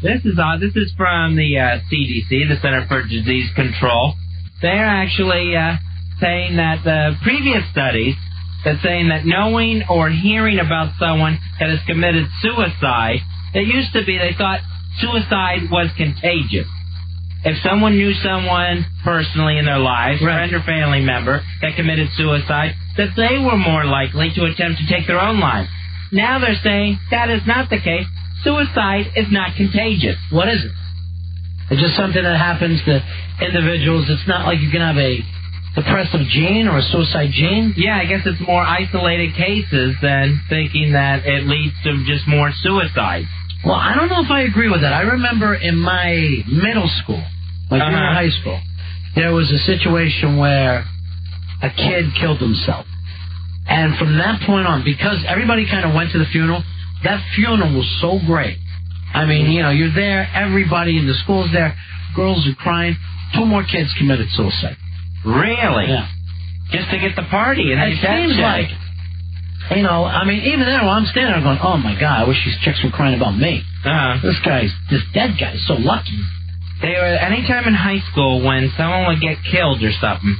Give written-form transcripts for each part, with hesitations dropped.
This is from the CDC, the Center for Disease Control. They're actually saying that the previous studies that's saying that knowing or hearing about someone that has committed suicide, it used to be they thought suicide was contagious. If someone knew someone personally in their lives, friend or family member, that committed suicide, that they were more likely to attempt to take their own lives. Now they're saying that is not the case. Suicide is not contagious. What is it? It's just something that happens to individuals. It's not like you can have a depressive gene or a suicide gene. Yeah, I guess it's more isolated cases than thinking that it leads to just more suicides. Well, I don't know if I agree with that. I remember in my middle school, like junior high school, there was a situation where a kid killed himself. And from that point on, because everybody kind of went to the funeral, that funeral was so great. I mean, you know, you're there, everybody in the school's there, girls are crying. 2 more kids committed suicide. Really? Yeah. Just to get the party. And it seems like, you know, I mean, even there, while I'm standing there going, oh, my God, I wish these chicks were crying about me. This dead guy's so lucky. Anytime in high school when someone would get killed or something,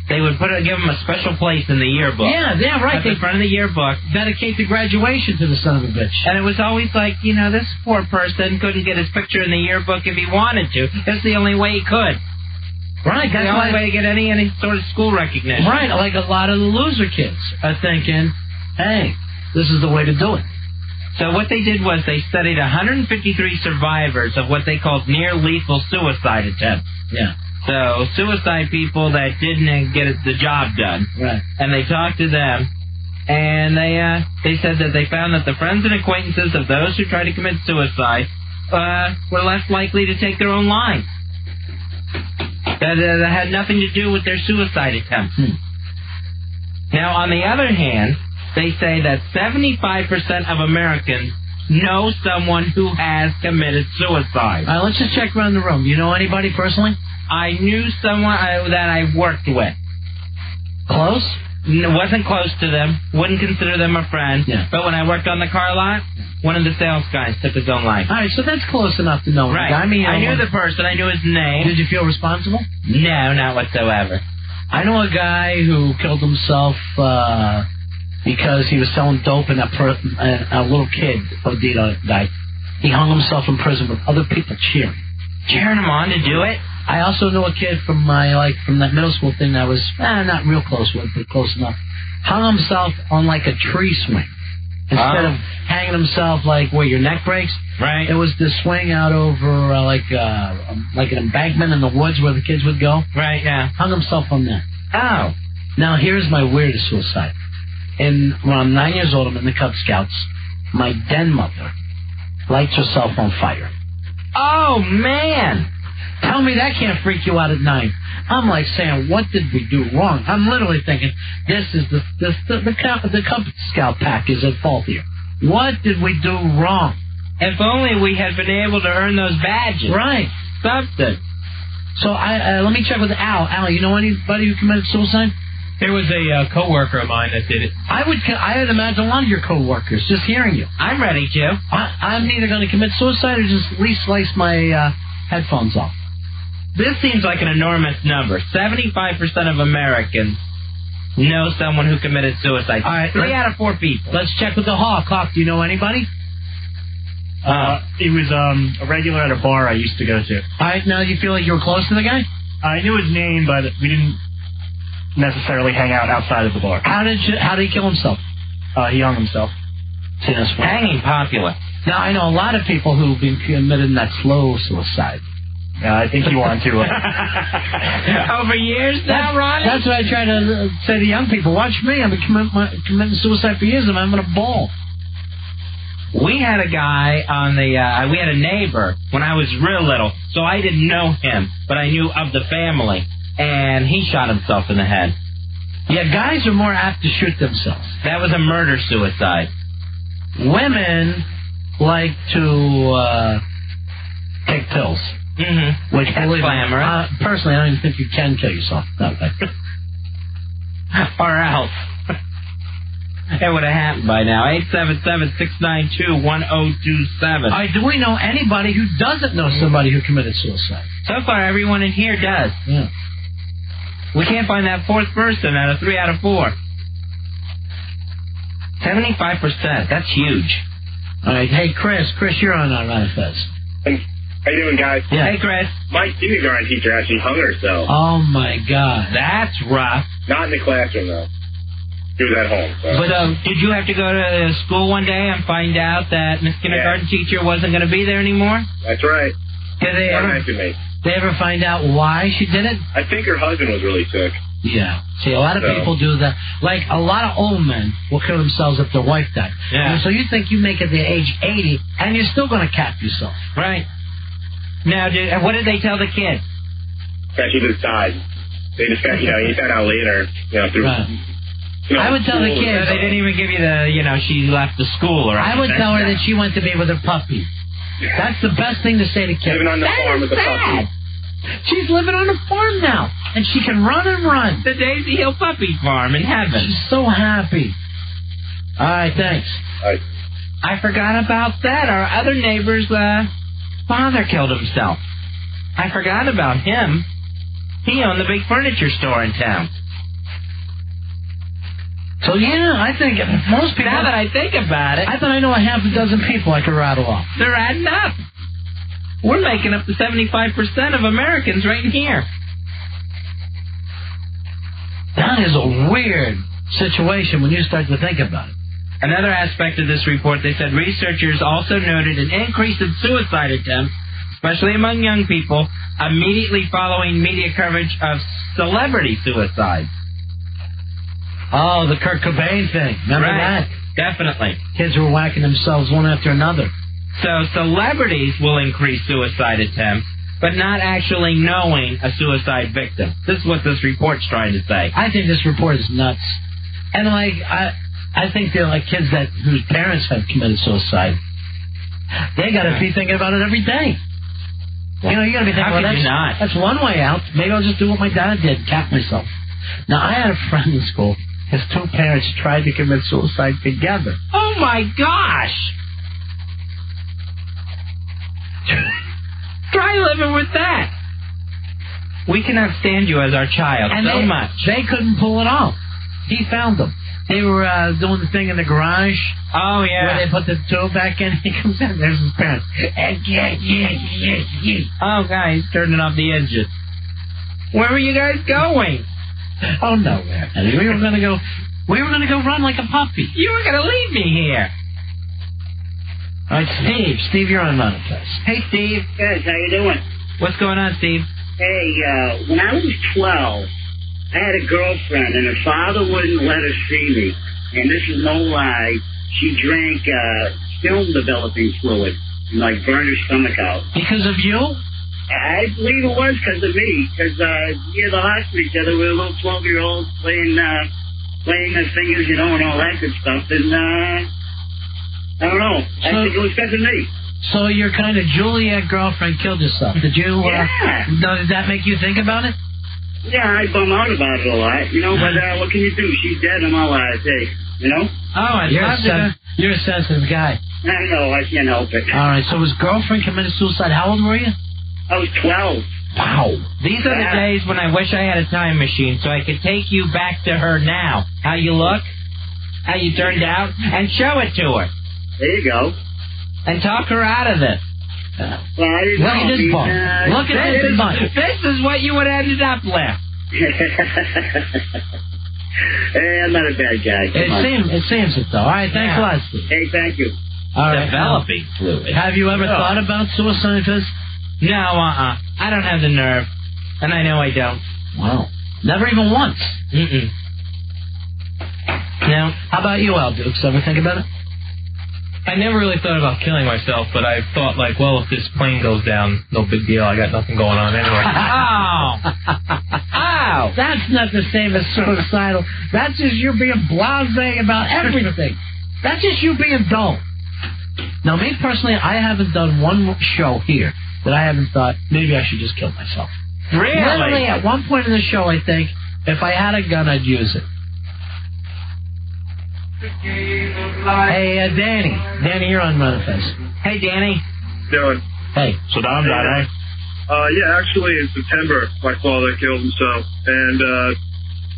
they would give them a special place in the yearbook. Yeah, right. At the front of the yearbook. Dedicate the graduation to the son of a bitch. And it was always like, you know, this poor person couldn't get his picture in the yearbook if he wanted to. That's the only way he could. Right. That's the only way to get any sort of school recognition. Right. Like a lot of the loser kids are thinking, hey, this is the way to do it. So what they did was they studied 153 survivors of what they called near-lethal suicide attempts. Yeah. So suicide people that didn't get the job done. Right. And they talked to them, and they said that they found that the friends and acquaintances of those who tried to commit suicide were less likely to take their own lives. That had nothing to do with their suicide attempts. Now, on the other hand, they say that 75% of Americans know someone who has committed suicide. All right, let's just check around the room. You know anybody personally? I knew someone that I worked with. Close? Wasn't close to them. Wouldn't consider them a friend. Yeah. But when I worked on the car lot, one of the sales guys took his own life. All right, so that's close enough to know. Right. I mean, I knew the person. I knew his name. Did you feel responsible? No, not whatsoever. I know a guy who killed himself because he was selling dope, and a little kid OD'd on it, died. He hung himself in prison with other people cheering. Cheering him on to do it? I also know a kid from that middle school thing that I was not real close with, but close enough. Hung himself on like a tree swing. Instead of hanging himself like where your neck breaks. Right. It was this swing out over like an embankment in the woods where the kids would go. Right, yeah. Hung himself on that. Oh. Now here's my weirdest suicide. When I'm 9 years old, I'm in the Cub Scouts. My den mother lights herself on fire. Oh, man. Tell me that can't freak you out at 9. I'm like saying, what did we do wrong? I'm literally thinking, this is the Cub Scout pack is at fault here. What did we do wrong? If only we had been able to earn those badges. Right. Something. So let me check with Al. Al, you know anybody who committed suicide? There was a coworker of mine that did it. I'd imagine a lot of your coworkers, just hearing you. I'm ready to. I'm either going to commit suicide or just at least slice my headphones off. This seems like an enormous number. 75% of Americans know someone who committed suicide. All right, 3 out of 4 people. Let's check with the Hawk. Hawk, do you know anybody? He was a regular at a bar I used to go to. All right, now you feel like you were close to the guy? I knew his name, but we didn't necessarily hang out outside of the bar. How did he kill himself? He hung himself. See, that's hanging popular. Now, I know a lot of people who've been committed that slow suicide. I think you want to. Over years now, Ronnie? That's what I try to say to young people. Watch me. I've been committing suicide for years, and I'm having a ball. We had a guy on the, we had a neighbor when I was real little, so I didn't know him, but I knew of the family, and he shot himself in the head. Yeah, guys are more apt to shoot themselves. That was a murder-suicide. Women like to take pills. Mm-hmm. Which, that's glamorous. Personally, I don't even think you can kill yourself that way. Or else. it would have happened by now. 877-692-1027. All right, do we know anybody who doesn't know somebody who committed suicide? So far, everyone in here does. Yeah. We can't find that fourth person out of 3 out of 4. 75%. That's huge. All right, hey, Chris, you're on Manifest. How you doing, guys? Yeah. Hey, Chris. My kindergarten teacher actually hung herself. Oh, my God. That's rough. Not in the classroom, though. She was at home. So. But did you have to go to school one day and find out that Miss Kindergarten teacher wasn't going to be there anymore? That's right. Did they ever find out why she did it? I think her husband was really sick. Yeah. See, a lot of people do that. Like, a lot of old men will kill themselves if their wife died. Yeah. And so you think you make it to age 80, and you're still going to cap yourself. Right. Now, what did they tell the kid? That she just died. They just got, he found out later, through... Right. I would tell the kid... They didn't even give you the, she left the school or anything. I would tell her that she went to be with her puppy. That's the best thing to say to kids. Living on the farm with the puppy. She's living on a farm now, and she can run and run. The Daisy Hill Puppy Farm in heaven. She's so happy. All right, thanks. I forgot about that. Our other neighbor's father killed himself. I forgot about him. He owned the big furniture store in town. So, yeah, I think most people... Now that I think about it... I thought I know a half a dozen people I could rattle off. They're adding up. We're making up to 75% of Americans right in here. That is a weird situation when you start to think about it. Another aspect of this report, they said researchers also noted an increase in suicide attempts, especially among young people, immediately following media coverage of celebrity suicides. Oh, the Kurt Cobain thing. Remember that? Definitely. Kids were whacking themselves one after another. So celebrities will increase suicide attempts, but not actually knowing a suicide victim. This is what this report's trying to say. I think this report is nuts. And, I think they're like kids whose parents have committed suicide. They got to be thinking about it every day. You got to be thinking, that's one way out. Maybe I'll just do what my dad did, cap myself. Now, I had a friend in school. His two parents tried to commit suicide together. Oh, my gosh. Try living with that. We cannot stand you as our child so much. They couldn't pull it off. He found them. They were doing the thing in the garage. Oh, yeah. Where they put the tube back in. He comes in. There's his parents. Oh, God, he's turning off the engine. Where were you guys going? Oh, nowhere. We were going to go run like a puppy. You were going to leave me here. All right, Steve. Steve, you're on Manifest. Hey, Steve. Guys, how you doing? What's going on, Steve? Hey, when I was 12, I had a girlfriend, and her father wouldn't let her see me. And this is no lie. She drank film developing fluid and, burned her stomach out. Because of you? I believe it was because of me. Because we had the hearts with each other. We were little 12-year-olds playing our fingers, and all that good stuff. And, I don't know. I think it was because of me. So your kind of Juliet girlfriend killed herself. Did you? Yeah. Did that make you think about it? Yeah, I bum out about it a lot, but what can you do? She's dead, I'm all out of taste, Oh, you're a sensitive guy. I know, I can't help it. All right, so his girlfriend committed suicide. How old were you? I was 12. Wow. These are the days when I wish I had a time machine so I could take you back to her now. How you look, how you turned out, and show it to her. There you go. And talk her out of this. Well, I didn't Look at this bum. Look at this bum. This is what you would have ended up with. Hey, I'm not a bad guy. It seems it, though. All right, thanks a lot, Steve. Hey, thank you. All right, developing fluid. Have you ever thought about suicide, Fizz? No, I don't have the nerve. And I know I don't. Wow. Never even once? Mm-mm. No. How about you, Al Dukes? Ever think about it? I never really thought about killing myself, but I thought, if this plane goes down, no big deal. I got nothing going on anyway. Oh! That's not the same as suicidal. That's just you being blasé about everything. That's just you being dull. Now, me personally, I haven't done one show here that I haven't thought, maybe I should just kill myself. Really? Literally, at one point in the show, I think, if I had a gun, I'd use it. Hey, Danny. Danny, you're on Run Fest. Hey, Danny. Doing. Hey. Saddam died, eh? Yeah, actually in September, my father killed himself. And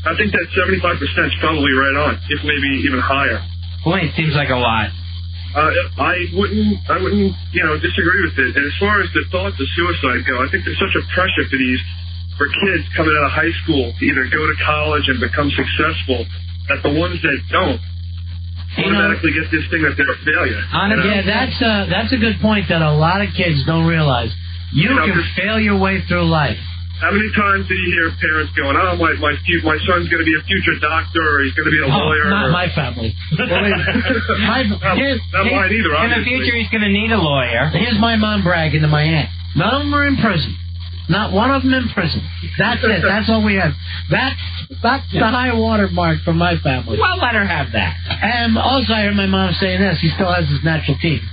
I think that 75% is probably right on, if maybe even higher. Boy, it seems like a lot. I wouldn't, disagree with it. And as far as the thoughts of suicide go, I think there's such a pressure for kids coming out of high school to either go to college and become successful, that the ones that don't automatically get this thing that they're a failure. Yeah, that's a good point that a lot of kids don't realize. You can fail your way through life. How many times do you hear parents going, "Oh, my son's going to be a future doctor, or he's going to be a lawyer"? Not my family. Not mine either. In the future, he's going to need a lawyer. Here's my mom bragging to my aunt. None of them are in prison. Not one of them in prison. That's it. That's all we have. That's the high water mark for my family. Well, let her have that. And also, I heard my mom saying this. He still has his natural teeth.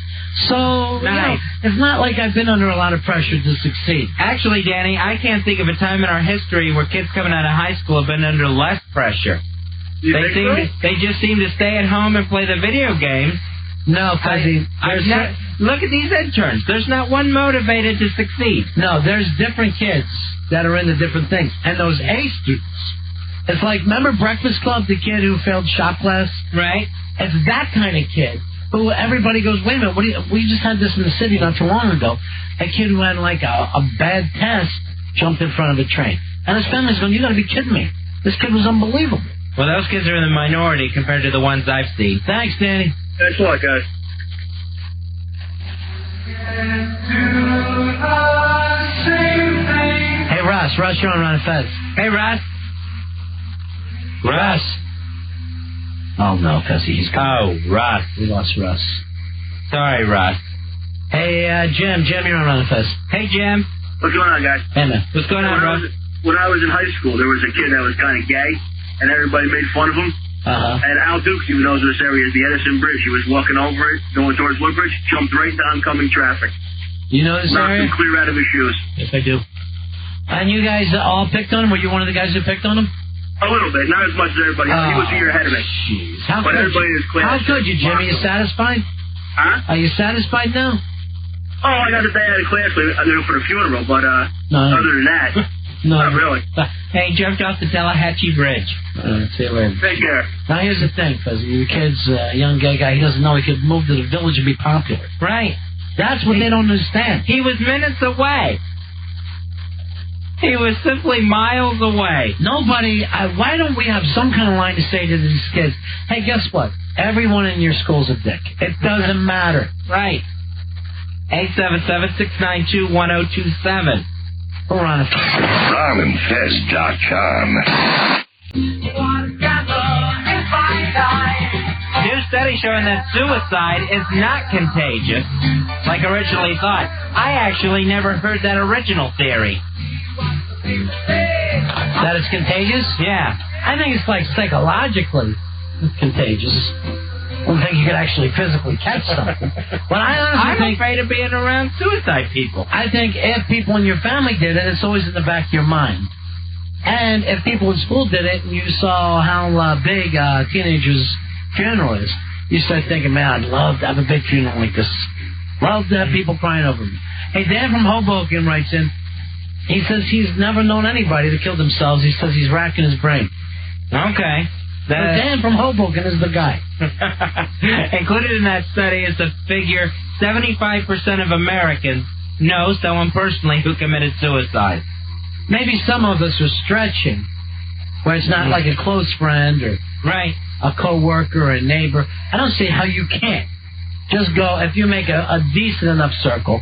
So, nice. It's not like I've been under a lot of pressure to succeed. Actually, Danny, I can't think of a time in our history where kids coming out of high school have been under less pressure. They just seem to stay at home and play the video games. No, Fuzzy. Look at these interns. There's not one motivated to succeed. No, there's different kids that are into different things. And those A students, it's like, remember Breakfast Club, the kid who failed shop class? Right. It's that kind of kid who everybody goes, wait a minute, we just had this in the city not too long ago. A kid who had like a bad test jumped in front of a train. And his family's going, you got to be kidding me. This kid was unbelievable. Well, those kids are in the minority compared to the ones I've seen. Thanks, Danny. Thanks a lot, guys. Hey, Russ, you're on Ron Fez. Hey, Russ. Russ. Oh, no, Fezzy, he's gone. Oh, Russ. We lost Russ. Sorry, Russ. Hey, Jim, you're on Ron Fez. Hey, Jim. What's going on, guys? Hey, man. What's going on, Russ? When I was in high school, there was a kid that was kind of gay, and everybody made fun of him. And Al Dukes, who knows this area, is the Edison Bridge. He was walking over it, going towards Woodbridge, jumped right into oncoming traffic. You know this area? Knocked him clear out of his shoes. Yes, I do. And you guys all picked on him? Were you one of the guys who picked on him? A little bit, not as much as everybody else. He was a year ahead of me. Jeez. But everybody in his class. How could you, Jim? Are you satisfied? Huh? Are you satisfied now? Oh, I got the day out of class for the funeral, but no. Other than that, no. not really. Hey, jumped off the Tallahatchie Bridge. See you later. Take care. Now, here's the thing, because your kid's a young gay guy. He doesn't know he could move to the village and be popular. Right. That's what they don't understand. He was minutes away. He was simply miles away. Nobody, why don't we have some kind of line to say to these kids, hey, guess what? Everyone in your school's a dick. It doesn't matter. Right. 877-692-1027. We're on it. RonandFez.com. New study showing that suicide is not contagious, like originally thought. I actually never heard that original theory. That it's contagious? Yeah. I think it's like psychologically contagious. I don't think you could actually physically catch something. But I'm afraid of being around suicide people. I think if people in your family did it, it's always in the back of your mind. And if people in school did it and you saw how big a teenager's funeral is, you start thinking, man, I'd love to have a big funeral like this. Love to have people crying over me. Hey, Dan from Hoboken writes in, he says he's never known anybody that killed themselves. He says he's racking his brain. Okay. So Dan from Hoboken is the guy. Included in that study is the figure 75% of Americans know someone personally who committed suicide. Maybe some of us are stretching, where it's not like a close friend or a co-worker or a neighbor. I don't see how you can't. Just go, if you make a decent enough circle.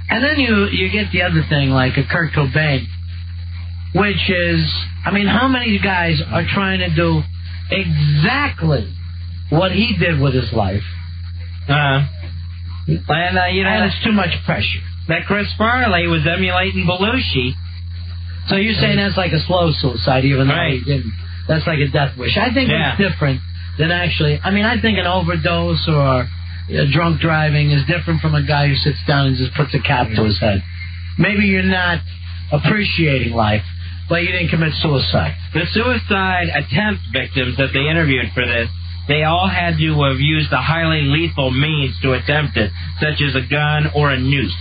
And then you get the other thing, like a Kurt Cobain, which is, I mean, how many guys are trying to do exactly what he did with his life? And it's too much pressure. That Chris Farley was emulating Belushi. So you're saying that's like a slow suicide, even though he didn't. That's like a death wish. I think it's different than actually, I mean, I think an overdose or drunk driving is different from a guy who sits down and just puts a cap to his head. Maybe you're not appreciating life, but you didn't commit suicide. The suicide attempt victims that they interviewed for this they all had to have used a highly lethal means to attempt it, such as a gun or a noose.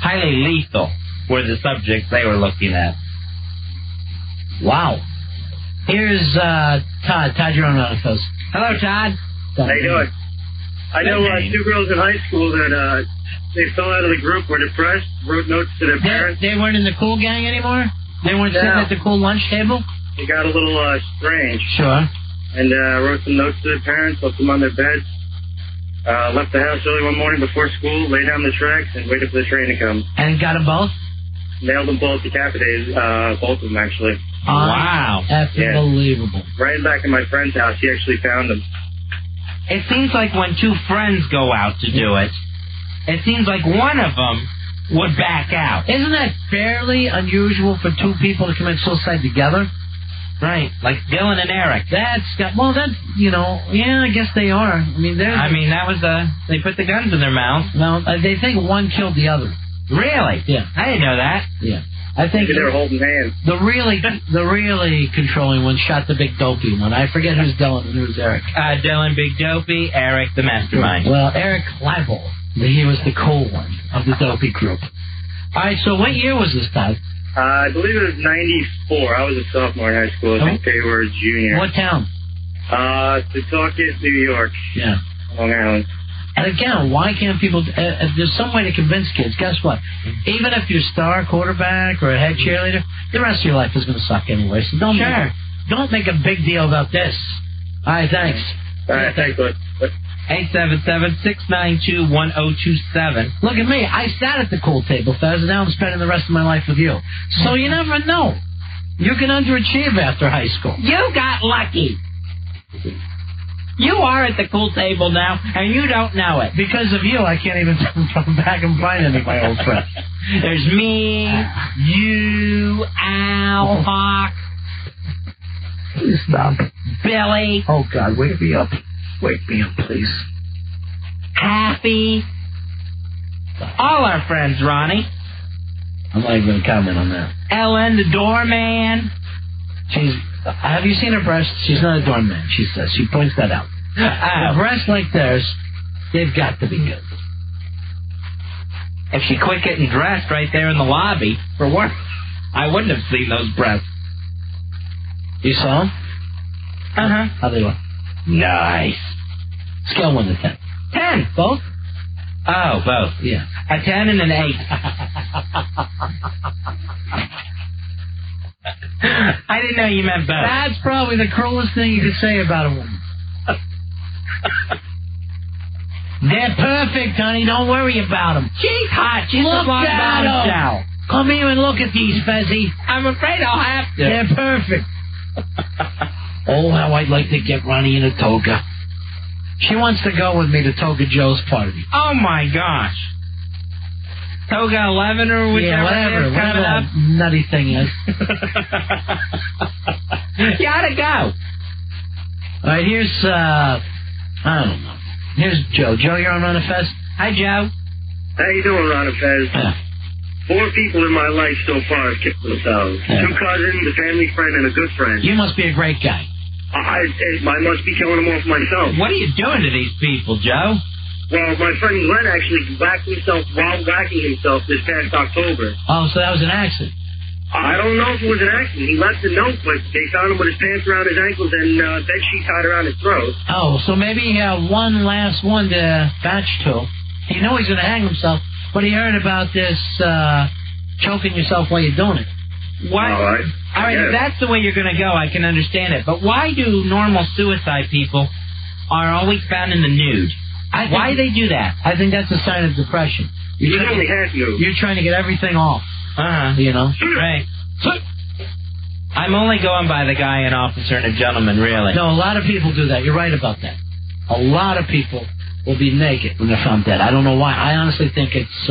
Highly lethal were the subjects they were looking at. Wow. Here's Todd. Todd, you're on Unfuzz. Hello, Todd. How you doing? I know two girls in high school that they fell out of the group, were depressed, wrote notes to their parents. They weren't in the cool gang anymore? They weren't sitting at the cool lunch table? They got a little strange. Sure. And wrote some notes to their parents, left them on their beds, left the house early one morning before school, laid down the tracks, and waited for the train to come. And got them both? Nailed them both, decapitated, both of them, actually. Wow. That's unbelievable. Right back in my friend's house, he actually found them. It seems like when two friends go out to do it, it seems like one of them would back out. Isn't that fairly unusual for two people to commit suicide together? Right, like Dylan and Eric. I guess they are. That was they put the guns in their mouths. No, they think one killed the other. Really? Yeah. I didn't know that. Yeah. I think they were holding hands. The really controlling one shot the big dopey one. I forget who's Dylan and who's Eric. Dylan, big dopey. Eric, the mastermind. Well, Eric Leibel. He was the cool one of the dopey group. All right, so what year was this, Todd? I believe it was 94. I was a sophomore in high school. I think they were a junior. What town? Pawtucket, New York. Yeah. Long Island. And again, why can't people... if there's some way to convince kids, guess what? Even if you're a star quarterback or a head cheerleader, the rest of your life is going to suck anyway. So don't make a big deal about this. All right, thanks. All right, thanks, bud. 877-692-1027. Look at me. I sat at the cool table, Fez, and now I'm spending the rest of my life with you. So you never know. You can underachieve after high school. You got lucky. You are at the cool table now, and you don't know it. Because of you, I can't even come back and find any of my old friends. There's me, you, Al, Hawk. Please stop. Billy. Oh, God, wake me up. Wake me up, please. Happy. All our friends, Ronnie. I'm not even going to comment on that. Ellen, the doorman. Have you seen her breasts? She's not a doorman, she says. She points that out. Breasts like theirs, they've got to be good. If she quit getting dressed right there in the lobby for work, I wouldn't have seen those breasts. You saw them? Uh-huh. How they look? Nice. Scale 1 to 10. 10. Both? Oh, both. Yeah. A 10 and an 8. I didn't know you meant both. That's probably the cruelest thing you could say about a woman. They're perfect, honey. Don't worry about them. She's hot. She's look a at them. Come here and look at these, Fezzy. I'm afraid I'll have to. They're perfect. Oh, how I'd like to get Ronnie in a toga. She wants to go with me to Toga Joe's party. Oh, my gosh. Toga 11 or whichever whatever that nutty thing is. You ought to go. All right, here's, I don't know. Here's Joe. Joe, you're on Ron and Fez? Hi, Joe. How you doing, Ron and Fez? 4 people in my life so far have killed themselves. 2 cousins, a family friend, and a good friend. You must be a great guy. I must be killing them off myself. What are you doing to these people, Joe? Well, my friend Glenn actually whacked himself while whacking himself this past October. Oh, so that was an accident. I don't know if it was an accident. He left a note, but they found him with his pants around his ankles and bed sheet tied around his throat. Oh, so maybe he had one last one to batch to. He knew he's going to hang himself, but he heard about this choking yourself while you're doing it. Why? All right, if that's the way you're going to go, I can understand it. But why do normal suicide people are always found in the nude? Why do they do that? I think that's a sign of depression. You're trying to get everything off. You know? Right. I'm only going by the guy, an officer, and a gentleman, really. No, a lot of people do that. You're right about that. A lot of people will be naked when they're found dead. I don't know why. I honestly think it's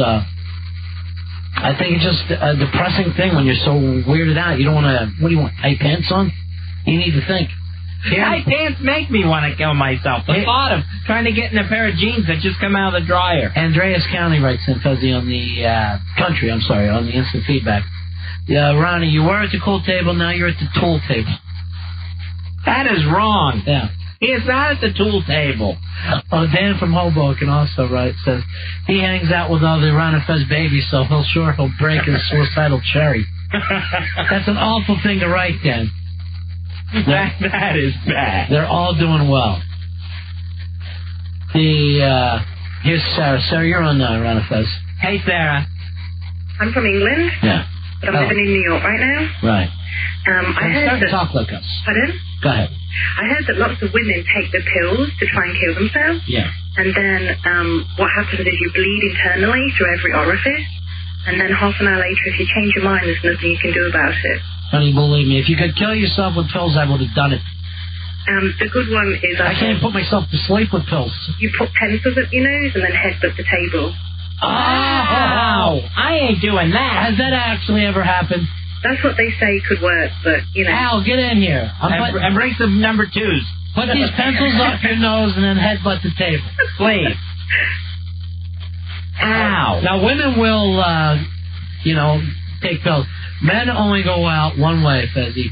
just a depressing thing when you're so weirded out. You don't want to... What do you want? Tight pants on? You need to think. Tight pants make me want to kill myself. The thought of trying to get in a pair of jeans that just come out of the dryer. Andreas County writes in, Fuzzy, on the on the instant feedback. Ronnie, you were at the cool table, now you're at the tool table. That is wrong. Yeah. He is not at the tool table. Oh, Dan from Hoboken also says he hangs out with all the Ron Fez babies, so he'll break his suicidal cherry. That's an awful thing to write, Dan. That is bad. They're all doing well. Here's Sarah. Sarah, you're on Ron Fez. Hey, Sarah. I'm from England. Yeah. But I'm living in New York right now. Right. I heard that. Talk like us. Pardon? Go ahead. I heard that lots of women take the pills to try and kill themselves. Yeah. And then what happens is you bleed internally through every orifice. And then half an hour later, if you change your mind, there's nothing you can do about it. Honey, believe me, if you could kill yourself with pills, I would have done it. The good one is... I can't put myself to sleep with pills. You put pencils up your nose and then headbutt the table. Oh! I ain't doing that. Has that actually ever happened? That's what they say could work, but, Al, get in here. And bring some number 2s. Put these pencils up your nose and then headbutt the table. Please. Ow. Now, women will, take pills. Men only go out one way, Fezzy.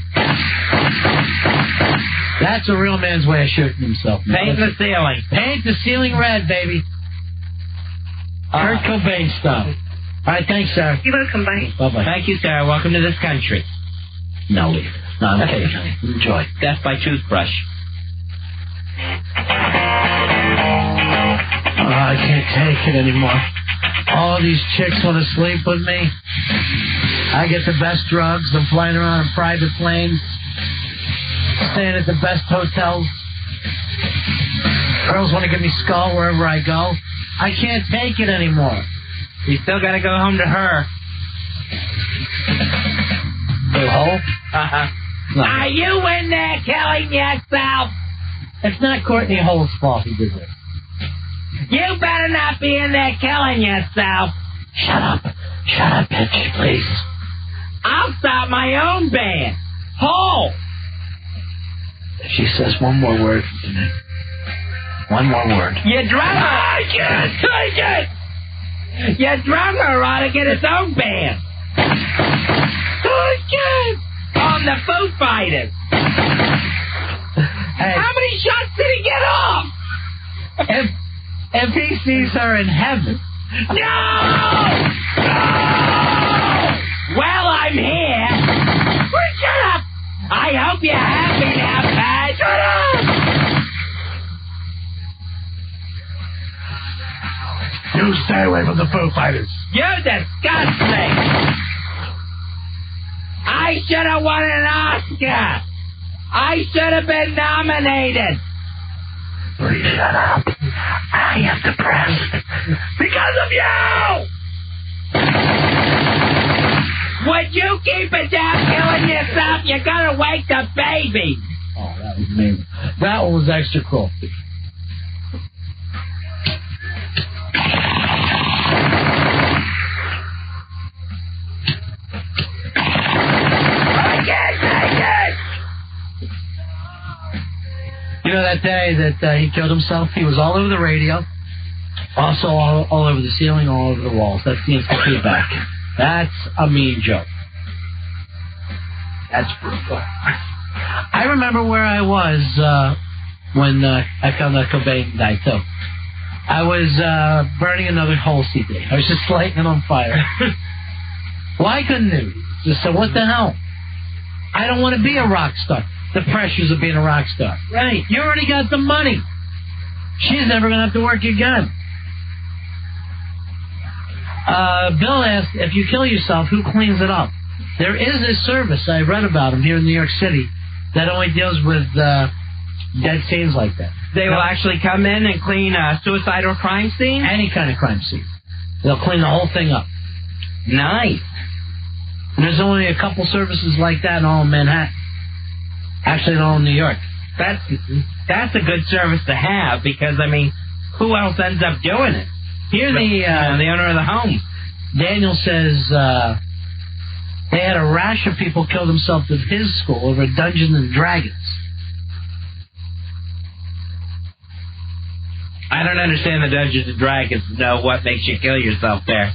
That's a real man's way of shooting himself. Paint the ceiling. Paint the ceiling red, baby. Kurt Cobain style. All right, thanks, Sarah. You're welcome, bye. Bye-bye. Thank you, Sarah. Welcome to this country. No, leave. No, I'm kidding, honey. Enjoy. Death by toothbrush. I can't take it anymore. All these chicks want to sleep with me. I get the best drugs. I'm flying around in private planes. Staying at the best hotels. Girls want to give me skull wherever I go. I can't take it anymore. You still got to go home to her. The hole? No. Are you in there killing yourself? It's not Courtney Hull's fault he did this. You better not be in there killing yourself. Shut up. Shut up, bitch, please. I'll start my own band. Hull. If she says one more word to me. One more word. Your drummer. I can't take it. Your drummer ought to get his own band. I can't. On the Foo Fighters. Hey. How many shots did he get off? If he sees her in heaven. No! Well, I'm here. Shut up. I hope you're happy now, Pat. Shut up. You stay away from the Foo Fighters. You're disgusting. I should have won an Oscar. I should have been nominated. Please shut up. I am depressed. Because of you! Would you keep it down killing yourself? You're gonna wake the baby. Oh, that was amazing. That one was extra cool. You know that day that he killed himself? He was all over the radio, also all over the ceiling, all over the walls. That's the instant feedback. That's a mean joke. That's brutal. I remember where I was when I found out Cobain died, too. I was burning another whole CD. I was just lighting it on fire. Why couldn't he? Just said, what the hell? I don't want to be a rock star. The pressures of being a rock star. Right. You already got the money. She's never going to have to work again. Bill asked, if you kill yourself, who cleans it up? There is a service, I read about them here in New York City, that only deals with dead scenes like that. They will actually come in and clean a suicide or crime scene? Any kind of crime scene. They'll clean the whole thing up. Nice. And there's only a couple services like that in all of Manhattan. Actually, in all of New York. That's a good service to have because, I mean, who else ends up doing it? Here, the owner of the home. Daniel says they had a rash of people kill themselves at his school over Dungeons and Dragons. I don't understand the Dungeons and Dragons. Know what makes you kill yourself there?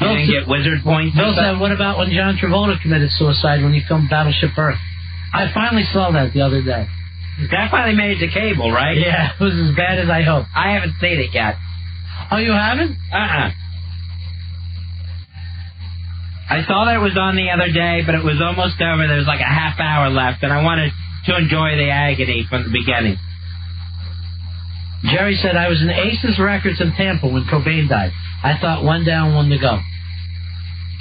You didn't get wizard points? Bill said, what about when John Travolta committed suicide when he filmed Battleship Earth? I finally saw that the other day. That finally made it to cable, right? Yeah, it was as bad as I hoped. I haven't seen it yet. Oh, you haven't? I saw that it was on the other day, but it was almost over. There was like a half hour left, and I wanted to enjoy the agony from the beginning. Jerry said, I was in Aces Records in Tampa when Cobain died. I thought one down, one to go.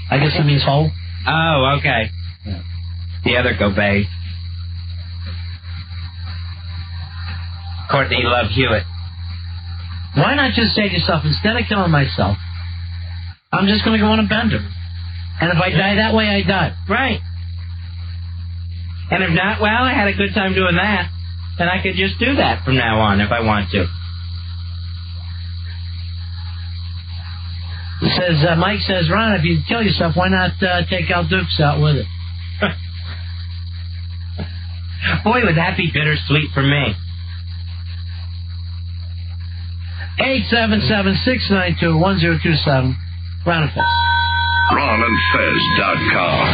I guess it means whole. Oh, okay. Yeah. The other Cobain. Courtney Love Hewitt. Why not just say to yourself, instead of killing myself, I'm just going to go on a bender. And if I die that way, I die. Right. And if not, well, I had a good time doing that. And I could just do that from now on if I want to. Mike says, Ron, if you kill yourself, why not take Al Dukes out with it? Boy, would that be bittersweet for me. 877-692-1027. Ron and Fez. RonandFez.com.